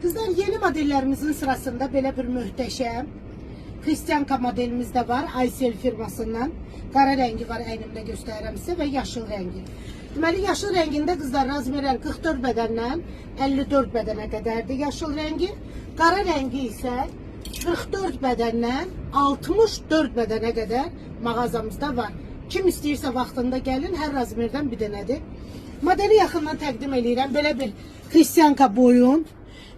Kızlar, yeni modellerimizin sırasında belə bir möhtəşəm Kristianka modelimiz de var. Aysel firmasından. Qara rəngi var, əynimdə göstərirəm sizə və yaşıl rəngi. Deməli, yaşıl rəngində qızlar razmerlər 44 bədəndən 54 bədənə qədərdir yaşıl rəngi. Qara rəngi isə 44 bədəndən 64 bədənə qədər mağazamızda var. Kim istəyirsə vaxtında gəlin, hər razmerdən bir dənədir. Modeli yaxından təqdim edirəm. Belə bir Kristianka boyun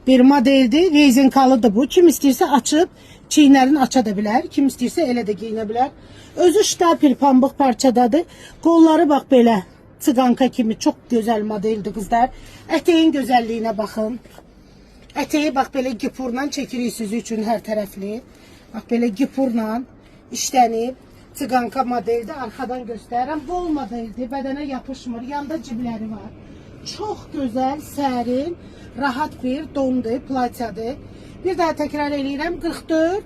bir modeldir. Rezinkalıdır bu. Kim istəyirsə açıb çiynlərini aça da bilər. Kim istəyirsə elə də giyinə bilər. Özü ştapil pambıq parçadadır. Qolları bax belə tıqanka kimi çox gözəl modeldir qızlar. Ətəyin gözəlliyinə baxın. Ətəyi bax belə gipurla çəkirik siz üçün hər tərəfli. Bax belə gipurla işlənib. Tıqanka modeldir. Arxadan göstərirəm. Bol modeldir. Bədənə yapışmır. Yanda cibləri var. Çox gözəl, sərin, rahat bir dondur, platyadır. Bir daha təkrar eləyirəm. 44.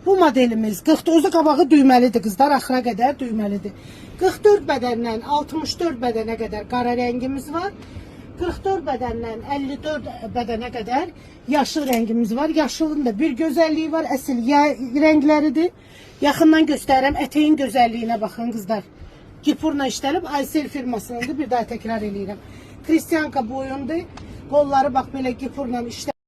Bu modelimiz 44. Özü qabağı düyməlidir qızlar. Axıra qədər düyməlidir. 44 bədəndən 64 bədənə qədər qara rəngimiz var. 44 bədəndən 54 bədənə qədər yaşıl rəngimiz var. Yaşılın da bir gözəlliyi var. Əsl rəngləridir. Yaxından göstərirəm. Ətəyin gözəlliyinə baxın qızlar. Gipurla işlənib Aysel firmasınındır. Bir daha təkrar eləyirəm. Kristianka boyundur. Qolları bax belə gipurla işlənib.